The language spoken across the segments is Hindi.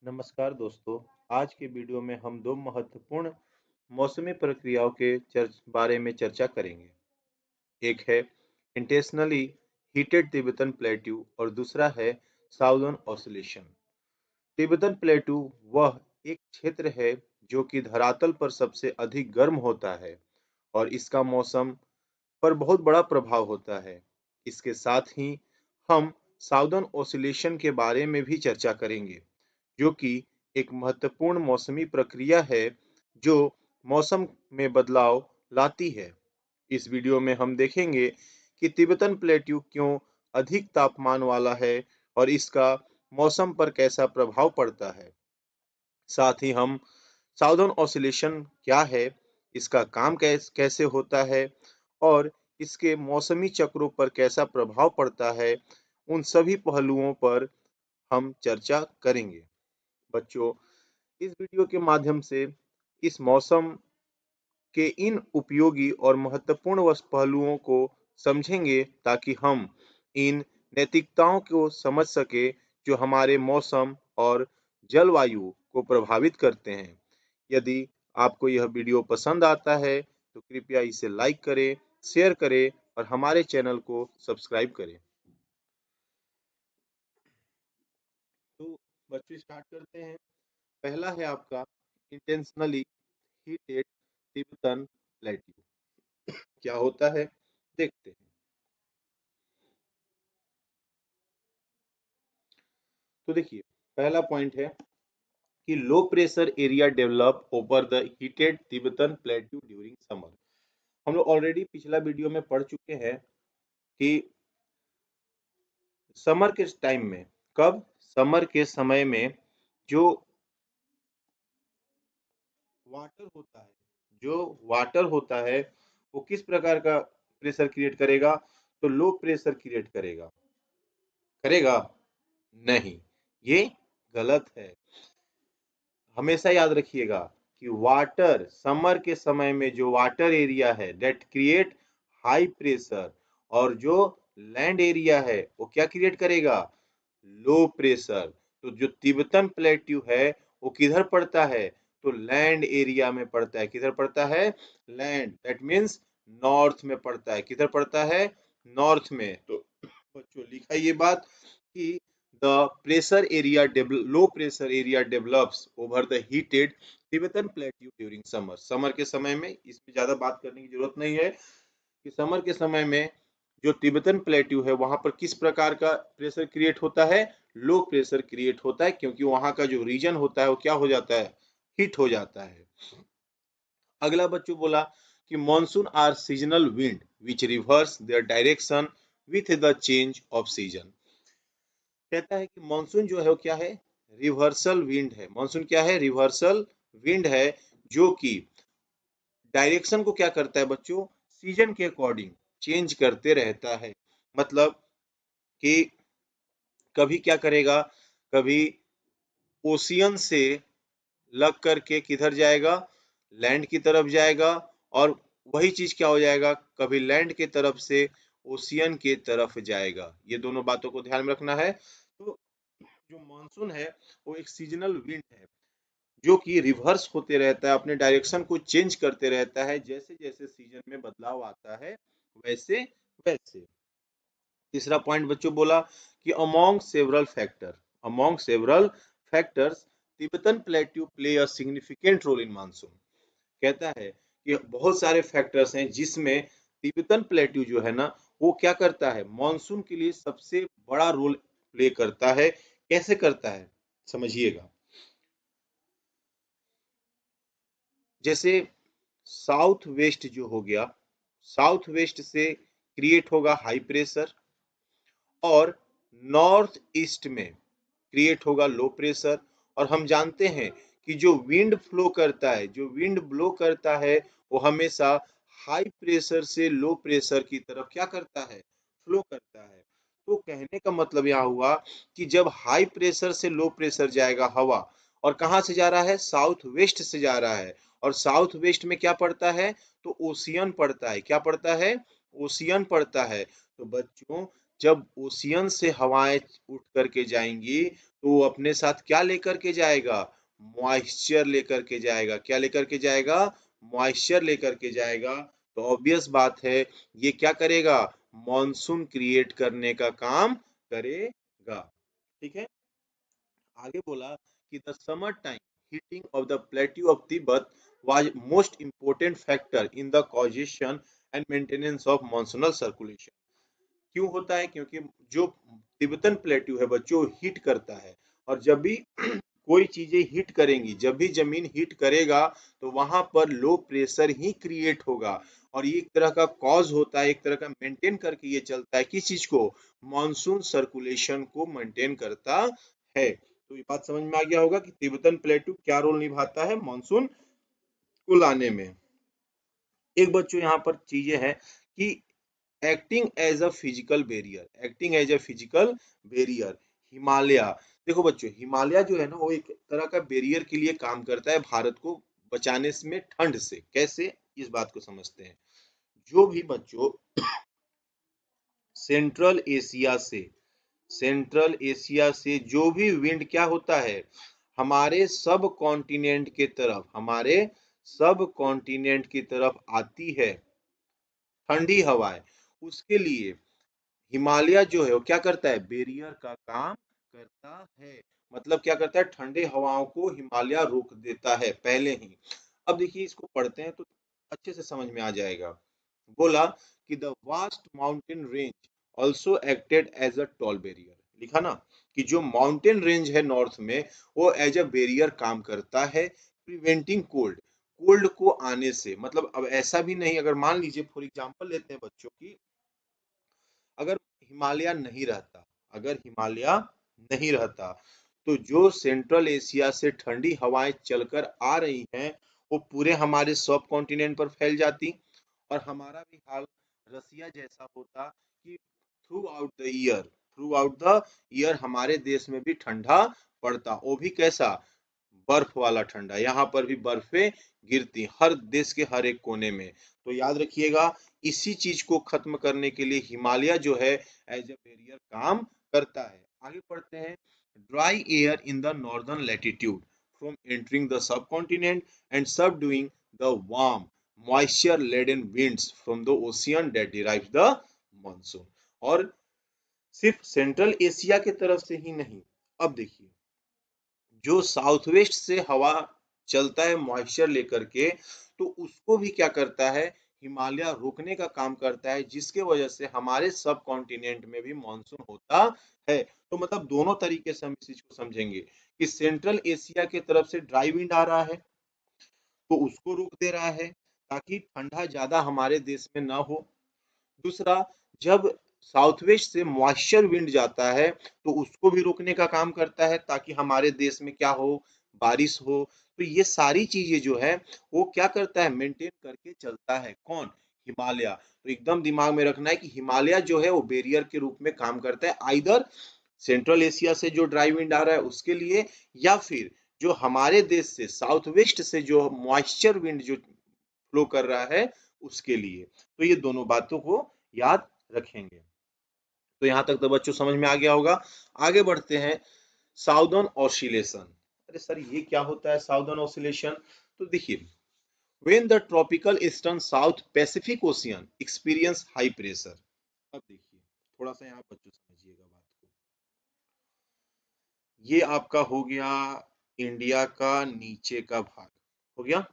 नमस्कार दोस्तों। आज के वीडियो में हम दो महत्वपूर्ण मौसमी प्रक्रियाओं के बारे में चर्चा करेंगे। एक है इंटेंशनली हीटेड तिब्बतन प्लेट्यू और दूसरा है साउदर्न ऑसिलेशन। तिब्बतन प्लेट्यू वह एक क्षेत्र है जो कि धरातल पर सबसे अधिक गर्म होता है और इसका मौसम पर बहुत बड़ा प्रभाव होता है। इसके साथ ही हम साउदर्न ऑसिलेशन के बारे में भी चर्चा करेंगे, जो कि एक महत्वपूर्ण मौसमी प्रक्रिया है जो मौसम में बदलाव लाती है। इस वीडियो में हम देखेंगे कि तिब्बतन प्लेट्यू क्यों अधिक तापमान वाला है और इसका मौसम पर कैसा प्रभाव पड़ता है। साथ ही हम साउदर्न ऑसिलेशन क्या है, इसका काम कैसे होता है और इसके मौसमी चक्रों पर कैसा प्रभाव पड़ता है, उन सभी पहलुओं पर हम चर्चा करेंगे। बच्चों, इस वीडियो के माध्यम से इस मौसम के इन उपयोगी और महत्वपूर्ण पहलुओं को समझेंगे ताकि हम इन नैतिकताओं को समझ सके जो हमारे मौसम और जलवायु को प्रभावित करते हैं। यदि आपको यह वीडियो पसंद आता है तो कृपया इसे लाइक करें, शेयर करें और हमारे चैनल को सब्सक्राइब करें। तो बच्चों, स्टार्ट करते हैं। पहला है आपका इंटेंशनली हीटेड तिब्बतन प्लेट्यू। क्या होता है, देखते हैं। तो देखिए, पहला पॉइंट है कि low pressure area develop over the heated Tibetan plateau during summer. हम लोग ऑलरेडी पिछला वीडियो में पढ़ चुके हैं कि समर के टाइम में, कब, समर के समय में जो वाटर होता है, जो वाटर होता है वो किस प्रकार का प्रेशर क्रिएट करेगा, तो लो प्रेशर क्रिएट करेगा। करेगा नहीं, ये गलत है। हमेशा याद रखिएगा कि वाटर, समर के समय में जो वाटर एरिया है दैट क्रिएट हाई प्रेशर, और जो लैंड एरिया है वो क्या क्रिएट करेगा, लो प्रेशर। तो जो तिब्बतन प्लेट्यू है वो किधर पड़ता है, तो लैंड एरिया में पड़ता है। किधर पड़ता है, लैंड, दैट मीन्स नॉर्थ में पड़ता है। किधर पड़ता है, नॉर्थ में। तो बच्चों लिखा ये बात कि the pressure area low pressure area develops over the heated Tibetan plateau during summer। Summer के समय में, इसमें ज्यादा बात करने की जरूरत नहीं है कि समर के समय में जो तिब्बतन प्लेट्यू है वहां पर किस प्रकार का प्रेशर क्रिएट होता है, लो प्रेशर क्रिएट होता है, क्योंकि वहां का जो रीजन होता है वो क्या हो जाता है, हीट हो जाता है। अगला बच्चों बोला कि monsoon are seasonal wind which reverse their direction with the change of season. कहता है कि मॉनसून जो है वो क्या है, रिवर्सल विंड है। मॉनसून क्या है, रिवर्सल विंड है, जो कि डायरेक्शन को क्या करता है बच्चों, सीजन के अकॉर्डिंग चेंज करते रहता है। मतलब कि कभी क्या करेगा, कभी ओशियन से लग करके किधर जाएगा, लैंड की तरफ जाएगा, और वही चीज क्या हो जाएगा, कभी लैंड की तरफ से ओशियन की तरफ जाएगा। ये दोनों बातों को ध्यान में रखना है। तो जो मानसून है वो एक सीजनल विंड है जो कि रिवर्स होते रहता है, अपने डायरेक्शन को चेंज करते रहता है जैसे जैसे सीजन में बदलाव आता है वैसे वैसे। तीसरा पॉइंट बच्चों बोला कि among several factors Tibetan plateau play a significant role in monsoon. कहता है कि बहुत सारे फैक्टर्स हैं जिसमें तिब्बतन प्लेट्यू जो है ना वो क्या करता है, मानसून के लिए सबसे बड़ा रोल प्ले करता है। कैसे करता है, समझिएगा। जैसे साउथ वेस्ट जो हो गया, साउथ वेस्ट से क्रिएट होगा हाई प्रेशर, और नॉर्थ ईस्ट में क्रिएट होगा लो प्रेशर। और हम जानते हैं कि जो विंड फ्लो करता है, जो विंड ब्लो करता है, वो हमेशा हाई प्रेशर से लो प्रेशर की तरफ क्या करता है, फ्लो करता है। तो कहने का मतलब यह हुआ कि जब हाई प्रेशर से लो प्रेशर जाएगा हवा, और कहां से जा रहा है, साउथ वेस्ट से जा रहा है, और साउथ वेस्ट में क्या पड़ता है, तो ओशियन पड़ता है। क्या पड़ता है, ओशियन पड़ता है। तो बच्चों, जब ओशियन से हवाएं उठ करके जाएंगी तो वो अपने साथ क्या लेकर के जाएगा? मॉइस्चर लेकर के जाएगा। क्या लेकर के जाएगा? मॉइस्चर लेकर के जाएगा। तो ऑब्वियस बात है ये क्या करेगा? मॉनसून क्रिएट करने का काम करेगा। ठीक है, आगे बोला कि the summer time heating of the plateau of Tibet was most important factor in the causation and maintenance of monsoonal circulation. क्यों होता है? क्योंकि जो तिब्बतन प्लेट्यू है बच्चों हीट करता है, और जब भी कोई चीजें हीट करेंगी, जब भी जमीन हीट करेगा तो वहां पर लो प्रेशर ही क्रिएट होगा, और ये एक तरह का कॉज होता है, एक तरह का मेंटेन करके ये चलता है किस चीज को? मॉनसून सर्कुलेशन को मेंटेन करता है। तो ये बात समझ में आ गया होगा कि तिब्बतन प्लेट्यू क्या रोल निभाता है मॉनसून को लाने में। एक बच्चों यहाँ पर चीजें हैं कि acting as a physical barrier, acting as a physical barrier, Himalaya. देखो बच्चों, हिमालय जो है ना वो एक तरह का बैरियर के लिए काम करता है भारत को बचाने में ठंड से। कैसे? इस बात को समझते हैं। जो भी बच्चों सेंट्रल एशिया से, सेंट्रल एशिया से जो भी विंड क्या होता है हमारे सब कॉन्टिनेंट के तरफ, हमारे सब कॉन्टिनेंट की तरफ आती है ठंडी हवाएं, उसके लिए हिमालय जो है वो क्या करता है? बैरियर का काम करता है। मतलब क्या करता है? ठंडे हवाओं को हिमालय रोक देता है पहले ही। अब देखिए इसको पढ़ते हैं तो अच्छे से समझ में आ जाएगा। बोला कि the vast mountain range also acted as a tall barrier. लिखा ना कि जो माउंटेन रेंज है नॉर्थ में वो एज अ बैरियर काम करता है, प्रिवेंटिंग कोल्ड, कोल्ड को आने से। मतलब अब ऐसा भी नहीं, अगर मान लीजिए फॉर एग्जांपल लेते हैं बच्चों की, अगर हिमालय नहीं रहता, अगर हिमालय नहीं रहता तो जो सेंट्रल एशिया से ठंडी हवाएं चलकर आ रही हैं वो पूरे हमारे सब कॉन्टिनेंट पर फैल जाती, और हमारा भी हाल रसिया जैसा होता कि through out the year, through out the year हमारे देश में भी ठंडा पड़ता। वो भी कैसा? बर्फ वाला ठंडा। यहाँ पर भी बर्फें गिरती हर देश के हर एक कोने में। तो याद रखिएगा इसी चीज को खत्म करने के लिए हिमालय जो है एज ए बैरियर काम करता है। आगे पढ़ते हैं। Dry air in the northern latitude from entering the subcontinent and subduing the warm moisture laden winds from the ocean that derives the monsoon. और सिर्फ सेंट्रल एशिया की तरफ से ही नहीं, अब देखिए जो साउथ वेस्ट से हवा चलता है मॉइस्चर लेकर के, तो उसको भी क्या करता है? हिमालय रोकने का काम करता है, जिसके वजह से हमारे सब कॉन्टिनेंट में भी मानसून होता है। तो मतलब दोनों तरीके से हम इस चीज को समझेंगे कि सेंट्रल एशिया की तरफ से ड्राई विंड आ रहा है तो उसको रोक दे रहा है ताकि ठंडा ज्यादा हमारे देश में ना हो। दूसरा, जब साउथ वेस्ट से मॉइस्चर विंड जाता है तो उसको भी रोकने का काम करता है ताकि हमारे देश में क्या हो? बारिश हो। तो ये सारी चीजें जो है वो क्या करता है? मेंटेन करके चलता है। कौन? हिमालय। तो एकदम दिमाग में रखना है कि हिमालय जो है वो बैरियर के रूप में काम करता है, आइदर सेंट्रल एशिया से जो ड्राई विंड आ रहा है उसके लिए, या फिर जो हमारे देश से साउथ वेस्ट से जो मॉइस्चर विंड जो फ्लो कर रहा है उसके लिए। तो ये दोनों बातों को याद रखेंगे। तो यहां तक तो बच्चों समझ में आ गया होगा। आगे बढ़ते हैं। Southern oscillation. अरे सर ये क्या होता है साउदर्न ऑसिलेशन? तो देखिए, when the tropical eastern south Pacific ocean experience high pressure. अब देखिए थोड़ा सा यहाँ बच्चों समझिएगा बात को। ये आपका हो गया इंडिया का नीचे का भाग, हो गया।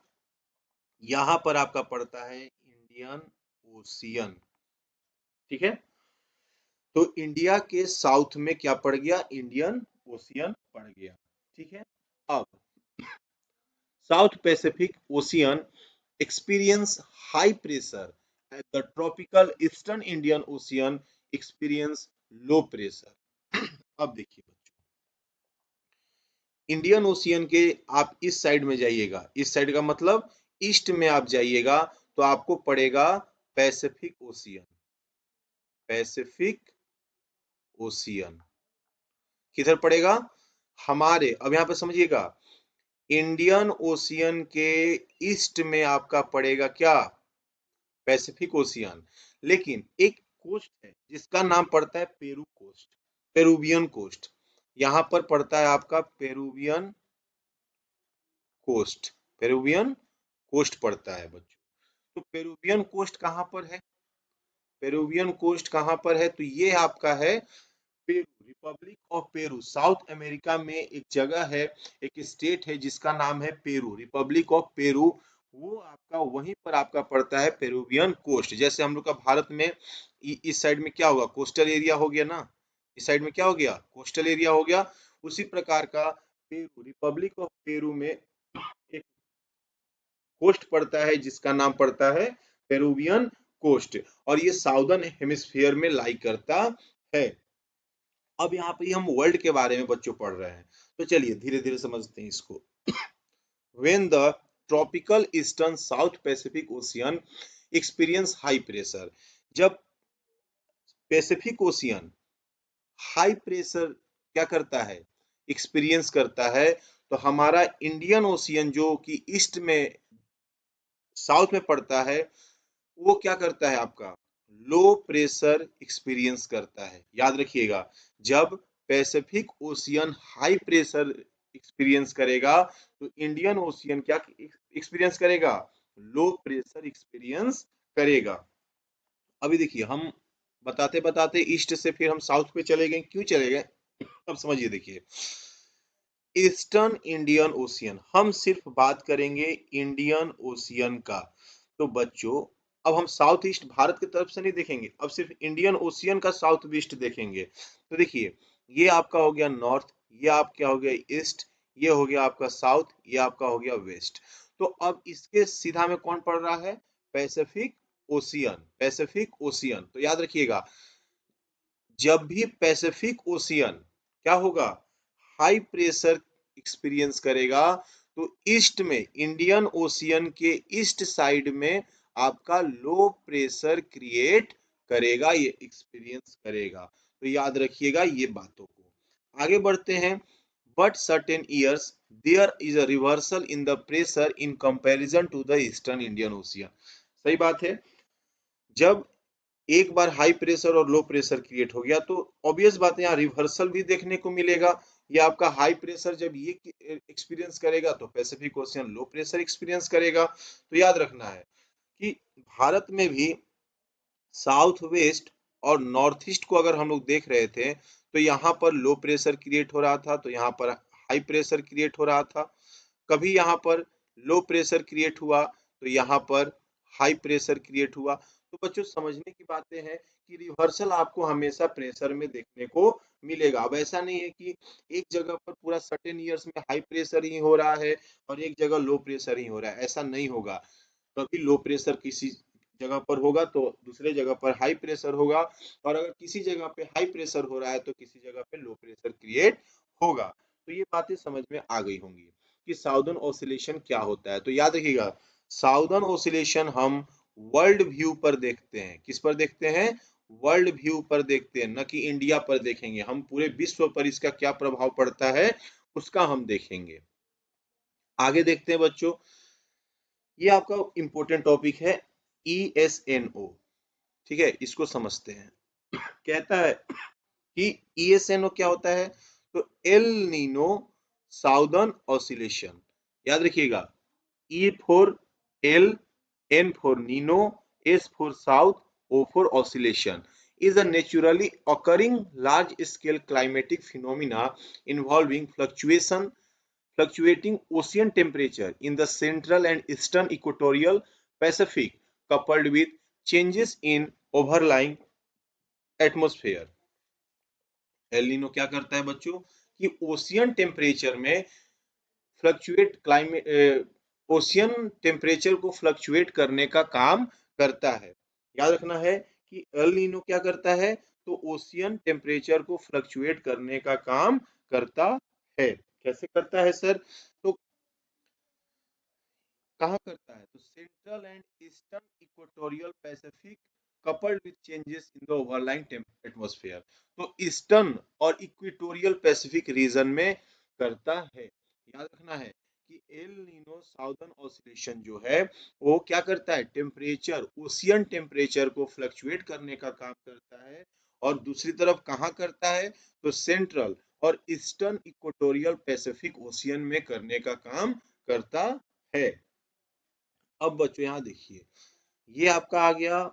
यहां पर आपका पड़ता है इंडियन ओशियन। ठीक है, तो इंडिया के साउथ में क्या पड़ गया? इंडियन ओशियन पड़ गया। ठीक है, अब south Pacific ocean experience high pressure at the tropical eastern Indian ocean experience low pressure. अब देखिए बच्चों, इंडियन ओशियन के आप इस साइड में जाइएगा, इस साइड का मतलब ईस्ट में आप जाइएगा तो आपको पड़ेगा पैसिफिक ओशियन। पैसिफिक ओशियन किधर पड़ेगा? हमारे, अब यहां पे समझिएगा, इंडियन ओशियन के ईस्ट में आपका पड़ेगा क्या? Pacific ocean. लेकिन एक कोस्ट है जिसका नाम पड़ता है पेरू कोस्ट, पेरूवियन कोस्ट। यहाँ पर पड़ता है आपका पेरूवियन कोस्ट, पेरूवियन कोस्ट पड़ता है बच्चों। तो पेरूवियन कोस्ट कहाँ पर है, पेरूवियन कोस्ट कहाँ पर है, तो ये आपका है Peru, Republic of Peru, south America में एक जगह है, एक स्टेट है जिसका नाम है पेरू, रिपब्लिक ऑफ पेरू। वो आपका वहीं पर आपका पड़ता है पेरूवियन कोस्ट। जैसे हम लोग का भारत में इस साइड में क्या होगा, कोस्टल एरिया हो गया ना, इस साइड में क्या हो गया, कोस्टल एरिया हो गया। उसी प्रकार का पेरू, रिपब्लिक ऑफ पेरू में एक कोस्ट पड़ता है जिसका नाम पड़ता है पेरूवियन कोस्ट, और ये साउदर्न हेमिस्फीयर में लाई करता है। अब यहाँ पे हम वर्ल्ड के बारे में बच्चों पढ़ रहे हैं, तो चलिए धीरे धीरे समझते हैं इसको। When the tropical eastern South Pacific Ocean experience high pressure, जब पैसिफिक ओशियन हाई प्रेशर क्या करता है, एक्सपीरियंस करता है, तो हमारा इंडियन ओशियन जो कि ईस्ट में, साउथ में पड़ता है, वो क्या करता है आपका, लो प्रेशर एक्सपीरियंस करता है। याद रखिएगा, जब Pacific ocean high pressure experience करेगा तो इंडियन ओशियन क्या एक्सपीरियंस करेगा, लो प्रेशर एक्सपीरियंस करेगा। अभी देखिए हम बताते बताते ईस्ट से फिर हम साउथ पे चले गए, क्यों चले गए, अब समझिए। देखिए ईस्टर्न इंडियन ओशियन, हम सिर्फ बात करेंगे इंडियन ओशियन का। तो बच्चों अब हम साउथ ईस्ट भारत की तरफ से नहीं देखेंगे, अब सिर्फ इंडियन ओशियन का साउथ ईस्ट देखेंगे। तो देखिए ये आपका हो गया नॉर्थ, ये आपका हो गया ईस्ट, ये हो गया आपका साउथ, ये आपका हो गया वेस्ट। तो अब इसके सीधा में कौन पड़ रहा है, पैसिफिक ओशियन, पैसिफिक ओशियन। तो याद रखिएगा, जब भी पैसिफिक ओशियन क्या होगा, हाई प्रेशर एक्सपीरियंस करेगा, तो ईस्ट में इंडियन ओशियन के ईस्ट साइड में आपका लो प्रेशर क्रिएट करेगा, ये एक्सपीरियंस करेगा। तो याद रखिएगा ये बातों को। आगे बढ़ते हैं। But certain years there is a reversal in the pressure in comparison to the eastern Indian ocean. सही बात है, जब एक बार हाई प्रेशर और लो प्रेशर क्रिएट हो गया तो ऑब्वियस बात है यहाँ रिवर्सल भी देखने को मिलेगा। ये आपका हाई प्रेशर जब ये एक्सपीरियंस करेगा तो Pacific ocean low pressure experience करेगा। तो याद रखना है कि भारत में भी साउथ वेस्ट और नॉर्थ ईस्ट को अगर हम लोग देख रहे थे तो यहाँ पर लो प्रेशर क्रिएट हो रहा था, तो यहाँ पर हाई प्रेशर क्रिएट हो रहा था। कभी यहाँ पर लो प्रेशर क्रिएट हुआ तो यहाँ पर हाई प्रेशर क्रिएट हुआ। तो बच्चों समझने की बातें हैं कि रिवर्सल आपको हमेशा प्रेशर में देखने को मिलेगा। अब ऐसा नहीं है कि एक जगह पर पूरा सर्टेन ईयर्स में हाई प्रेशर ही हो रहा है और एक जगह लो प्रेशर ही हो रहा है, ऐसा नहीं होगा। कभी लो प्रेशर किसी जगह पर होगा तो दूसरे जगह पर हाई प्रेशर होगा, और अगर किसी जगह पे हाई प्रेशर हो रहा है तो किसी जगह पे लो प्रेशर क्रिएट होगा। तो ये बातें समझ में आ गई होंगी कि साउदर्न ऑसिलेशन क्या होता है। तो याद रखिएगा, साउदर्न ऑसिलेशन हम वर्ल्ड व्यू पर देखते हैं। किस पर देखते हैं, वर्ल्ड व्यू पर देखते हैं, न कि इंडिया पर देखेंगे। हम पूरे विश्व पर इसका क्या प्रभाव पड़ता है उसका हम देखेंगे। आगे देखते हैं बच्चों, ये आपका इंपॉर्टेंट टॉपिक है ESNO। ठीक है, इसको समझते हैं। कहता है कि ESNO क्या होता है, तो एल नीनो साउदर्न ऑसिलेशन। याद रखिएगा, E for L, N for Nino, S for south, O for oscillation is a naturally occurring large scale climatic phenomena involving fluctuating ocean temperature in the central and eastern equatorial Pacific coupled with changes in overlying atmosphere। El Nino क्या करता है बच्चों, कि ओशियन टेम्परेचर में फ्लक्चुएट क्लाइमेट, ओशियन टेम्परेचर को फ्लक्चुएट करने का काम करता है। याद रखना है कि एल नीनो क्या करता है, तो ओशियन टेम्परेचर को फ्लक्चुएट करने का काम करता है। कैसे करता है सर, तो कहाँ करता है, तो central and eastern equatorial Pacific coupled with changes in the overlying atmosphere. तो ईस्टर्न और इक्वेटोरियल पैसिफिक रीजन में करता है। याद रखना है कि एल नीनो साउदर्न ऑसिलेशन जो है वो क्या करता है, टेम्परेचर, ओशियन टेम्परेचर को फ्लक्चुएट करने का काम करता है। और दूसरी तरफ कहाँ करता है, तो सेंट्रल और ईस्टर्न इक्वेटोरियल पैसिफिक ओशियन में करने का काम करता है। अब बच्चों यहाँ देखिए, ये आपका आ गया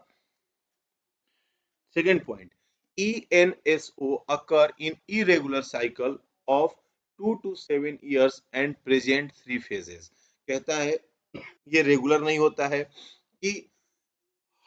second point. ENSO occur in irregular cycle of 2 to 7 years and present 3 phases। कहता है ये रेगुलर नहीं होता है कि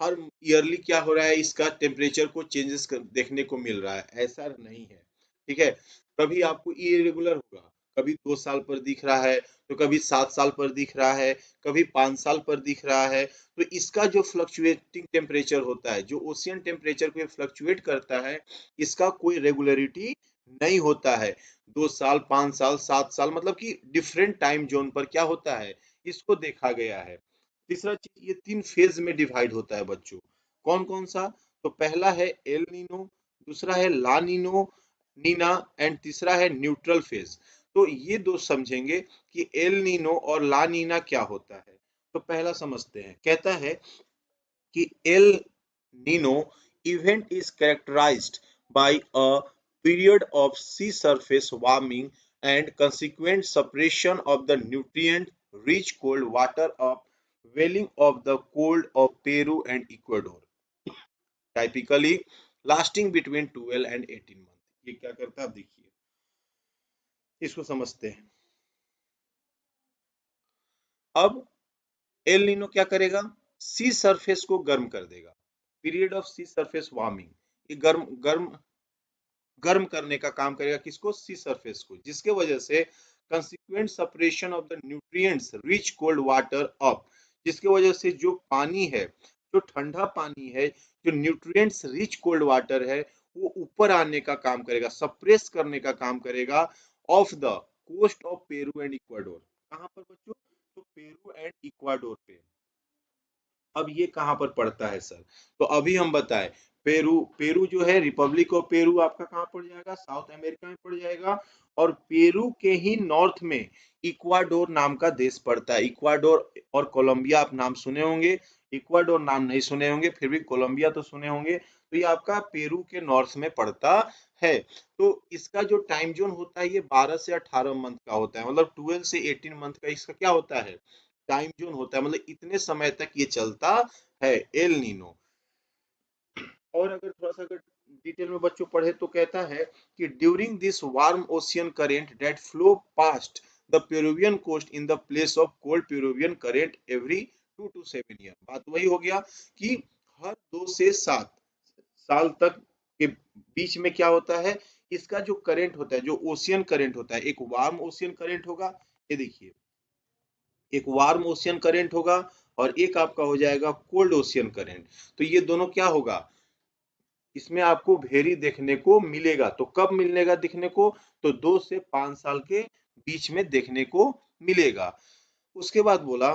हर ईयरली क्या हो रहा है, इसका टेम्परेचर को चेंजेस देखने को मिल रहा है, ऐसा नहीं है। ठीक है, कभी आपको इरेगुलर होगा, कभी 2 साल पर दिख रहा है, तो कभी 7 साल पर दिख रहा है, कभी 5 साल पर दिख रहा है। तो इसका जो फ्लक्चुएटिंग टेम्परेचर होता है, जो ओशियन टेम्परेचर को फ्लक्चुएट करता है, इसका कोई रेगुलरिटी नहीं होता है। 2 साल, 5 साल, 7 साल, मतलब कि डिफरेंट टाइम जोन पर क्या होता है, इसको देखा गया है। तीसरा चीज, ये 3 फेज में डिवाइड होता है बच्चों। कौन कौन सा, तो पहला है एल नीनो, दूसरा है ला नीनो नीना, एंड तीसरा है न्यूट्रल फेज। तो ये दो समझेंगे कि एल नीनो और ला नीना क्या होता है। तो पहला समझते हैं, कहता है कि El Nino event is characterised by a period of sea surface warming and consequent separation of the nutrient rich cold water of welling of the cold of Peru and Ecuador, typically lasting between 12 and 18 months। ये क्या करता है, आप देखिए, इसको समझते हैं। अब एल नीनो क्या करेगा, सी सरफेस को गर्म कर देगा। Period of sea surface warming, ये गर्म गर्म गर्म करने का काम करेगा, किसको, सी सरफेस को, जिसके वजह से consequent separation of the nutrients rich cold water up, जिसके वजह से जो पानी है, जो ठंडा पानी है, जो न्यूट्रिएंट्स रिच कोल्ड वाटर है, वो ऊपर आने का काम करेगा, सप्रेस करने का काम करेगा of the coast of Peru and Ecuador. कहां पर बच्चों, तो पेरू एंड इक्वाडोर पे। अब ये कहां पर पड़ता है सर, तो अभी हम बताएं, पेरू, पेरू जो है, रिपब्लिक ऑफ पेरू आपका कहां पड़ जाएगा, साउथ अमेरिका में पड़ जाएगा। और पेरू के ही नॉर्थ में इक्वाडोर नाम का देश पड़ता है। इक्वाडोर और कोलंबिया आप नाम सुने होंगे, इक्वाडोर नाम नहीं सुने होंगे, फिर भी कोलंबिया तो सुने होंगे। तो ये आपका पेरू के नॉर्थ में पड़ता है। तो इसका जो टाइम जोन होता है, ये 12 से 18 मंथ का होता है, मतलब 12 से 18 मंथ का इसका क्या होता है, टाइम जोन होता है, मतलब इतने समय तक ये चलता है एल नीनो। और अगर थोड़ा सा अगर डिटेल में बच्चों पढ़े तो कहता है कि during this warm ocean current that flow past the Peruvian coast in the place of cold Peruvian current every 2 to 7 year. बात वही हो गया कि हर 2 से 7 साल तक के बीच में क्या होता है, इसका जो करंट होता है, जो ओशियन करंट होता है, एक वार्म ओशियन करंट होगा, ये देखिए, एक वार्म ओशियन करंट होगा, और एक आपका हो जाएगा कोल्ड ओशियन करंट। तो ये दोनों क्या होगा, इसमें आपको वेरी देखने को मिलेगा। तो कब मिलेगा देखने को, तो 2 से 5 साल के बीच में देखने को मिलेगा। उसके बाद बोला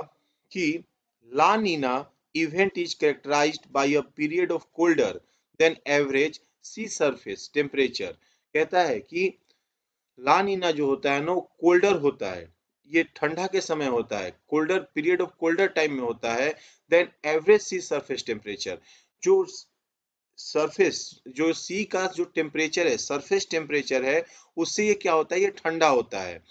कि La Nina event is characterised by a period of colder than average sea surface temperature. कहता है कि ला नीना जो होता है ना, कोल्डर होता है, ये ठंडा के समय होता है, colder period of colder time में होता है then average sea surface temperature. जो सरफेस, जो सी का जो टेम्परेचर है, सरफेस टेम्परेचर है, उससे ये क्या होता है, ये ठंडा होता है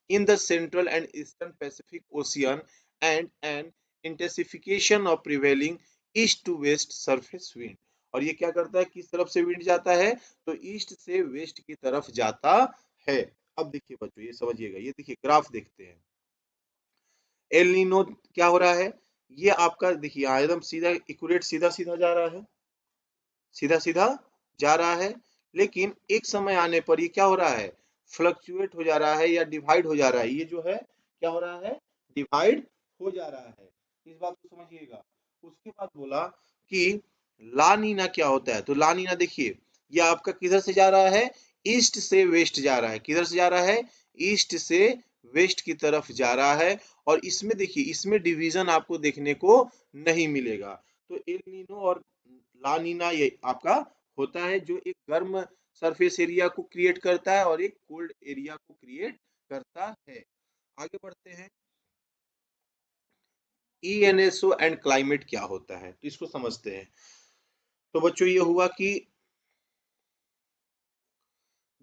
in the central and eastern Pacific ocean and an intensification of prevailing east to west surface wind. और ये क्या करता है, किस तरफ से विंड जाता है, तो ईस्ट से वेस्ट की तरफ जाता है। अब देखिए बच्चों, ये समझिएगा, ये देखिए ग्राफ देखते हैं, एल नीनो क्या हो रहा है, ये आपका देखिए एकदम सीधा एक्यूरेट सीधा सीधा जा रहा है, सीधा सीधा जा रहा है। लेकिन एक समय आने पर ये क्या हो रहा है, फ्लक्चुएट हो जा रहा है या डिवाइड हो जा रहा है। ये जो है क्या हो रहा है, डिवाइड हो जा रहा है, इस बात को समझिएगा। उसके बाद बोला कि ला नीना क्या होता है, तो ला नीना देखिए, ये आपका किधर से जा रहा है, ईस्ट से वेस्ट जा रहा है। किधर से जा रहा है, ईस्ट से वेस्ट की तरफ जा रहा है। और इसमें देखिए, इसमें डिवीजन आपको देखने को नहीं मिलेगा। तो एल नीनो और ला नीना ये आपका होता है, जो एक गर्म सरफेस एरिया को क्रिएट करता है और एक कोल्ड एरिया को क्रिएट करता है। आगे बढ़ते हैं, ENSO एंड क्लाइमेट क्या होता है, तो इसको समझते हैं। तो बच्चों ये हुआ कि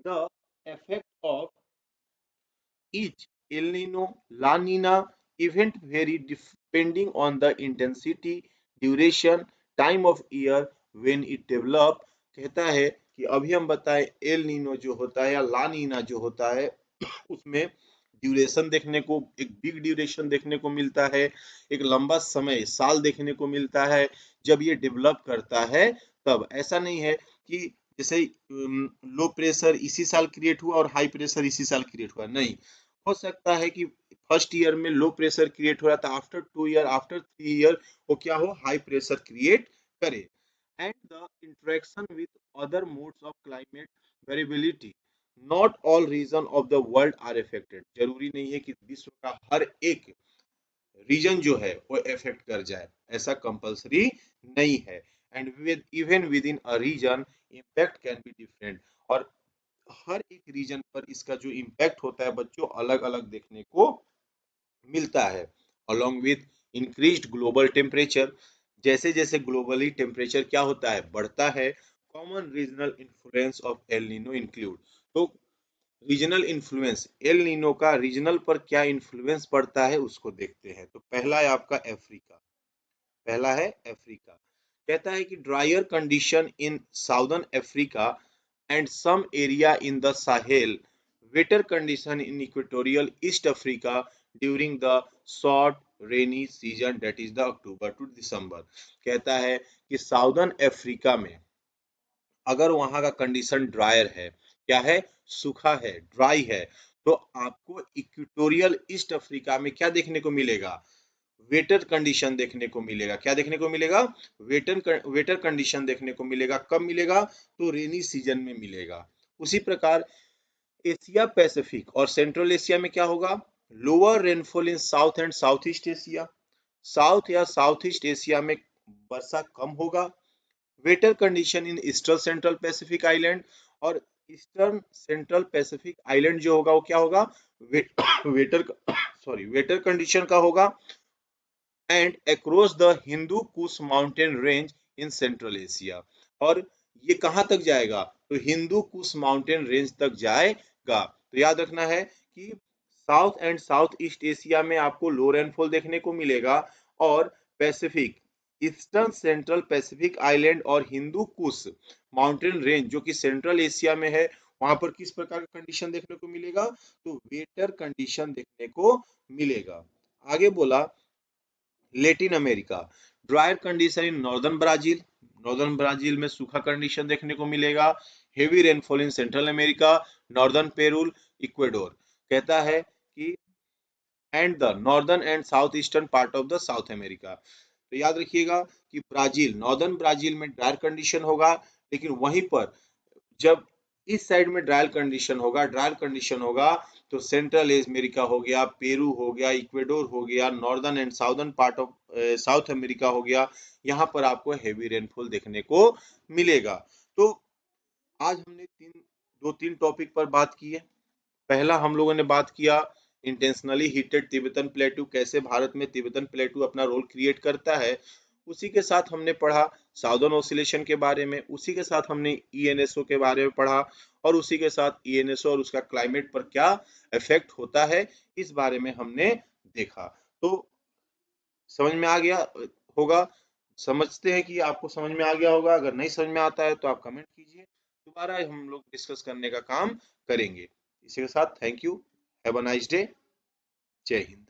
the effect of each El Nino, La Nina event vary depending on the intensity, duration, time of year when it develop। कहता है कि अभी हम बताएं एल नीनो जो होता है या ला नीना जो होता है उसमें ड्यूरेशन देखने को, एक बिग ड्यूरेशन देखने को मिलता है, एक लंबा समय साल देखने को मिलता है जब ये डेवलप करता है। तब ऐसा नहीं है कि जैसे लो प्रेशर इसी साल क्रिएट हुआ और हाई प्रेशर इसी साल क्रिएट हुआ, नहीं। हो सकता है कि फर्स्ट ईयर में लो प्रेशर क्रिएट हो रहा था, आफ्टर 2 ईयर, आफ्टर 3 ईयर वो क्या हो, हाई प्रेशर क्रिएट करे। And the interaction with other modes of climate variability, not all region of the world are affected. जरूरी नहीं है कि विश्व का हर एक रीजन जो है वो अफेक्ट कर जाए, ऐसा कंपलसरी नहीं है। And with even with in a region impact can be different, और हर एक रीजन पर इसका जो इम्पैक्ट होता है बच्चों अलग अलग देखने को मिलता है। Along with increased global temperature, जैसे जैसे ग्लोबली टेम्परेचर क्या होता है, बढ़ता है। Common regional influence of El Nino include, तो रीजनल इन्फ्लुएंस, एल नीनो का रीजनल पर क्या इन्फ्लुएंस पड़ता है उसको देखते हैं। तो पहला है आपका अफ्रीका, पहला है अफ्रीका। कहता है कि drier condition in southern Africa and some area in the Sahel, wetter condition in equatorial East Africa during the short rainy season that is the October to December. कहता है कि साउदर्न अफ्रीका में अगर वहां का कंडीशन ड्रायर है, क्या है, सूखा है, ड्राई है, तो आपको इक्वेटोरियल ईस्ट अफ्रीका में क्या देखने को मिलेगा, वेटर कंडीशन देखने को मिलेगा। क्या देखने को मिलेगा, वेटर कंडीशन देखने को मिलेगा। कब मिलेगा, तो रेनी सीजन में मिलेगा। उसी प्रकार एशिया पैसिफिक और सेंट्रल एशिया में क्या होगा, lower rainfall in south and south east Asia, south या साउथ ईस्ट एशिया में वर्षा कम होगा। Waiter condition in eastern central Pacific island, और ईस्टर्न सेंट्रल पैसिफिक आइलैंड जो होगा वो क्या होगा, वेटर वेटर कंडीशन का होगा। And across the Hindu Kush mountain range in central Asia, और ये कहां तक जाएगा, तो हिंदू कुश माउंटेन रेंज तक जाएगा। तो याद रखना है कि south and south east Asia में आपको लो रेनफॉल देखने को मिलेगा, और Pacific, eastern central Pacific island और हिंदू कुश माउंटेन रेंज जो कि सेंट्रल एशिया में है, वहां पर किस प्रकार का कंडीशन देखने को मिलेगा, तो वेटर कंडीशन देखने को मिलेगा। आगे बोला Latin America, dryer condition in northern Brazil, northern Brazil में सूखा कंडीशन देखने को मिलेगा। Heavy rainfall in central America, northern Peru, Ecuador. कहता है कि and the northern and south eastern part of the south America. तो याद रखिएगा कि ब्राजील, नॉर्दर्न ब्राजील में ड्रायर कंडीशन होगा, लेकिन वहीं पर जब इस साइड में ड्रायर कंडीशन होगा, ड्रायर कंडीशन होगा, तो सेंट्रल अमेरिका हो गया, पेरू हो गया, इक्वेडोर हो गया, northern and southern part of south America हो गया, यहाँ पर आपको हेवी रेनफॉल देखने को मिलेगा। तो आज हमने दो तीन टॉपिक पर बात की है। पहला हम लोगों ने बात किया इंटेंशनली हीटेड तिब्बतन प्लेटू, कैसे भारत में तिब्बतन प्लेटू अपना रोल क्रिएट करता है। उसी के साथ हमने पढ़ा साउदर्न ऑसिलेशन के बारे में, उसी के साथ हमने ईएनएसओ के बारे में पढ़ा, और उसी के साथ ईएनएसओ और उसका क्लाइमेट पर क्या इफेक्ट होता है इस बारे में हमने देखा। तो समझ में आ गया होगा, समझते हैं कि आपको समझ में आ गया होगा। अगर नहीं समझ में आता है तो आप कमेंट कीजिए, दोबारा हम लोग डिस्कस करने का काम करेंगे। इसी के साथ thank you, have a nice day, जय हिंद।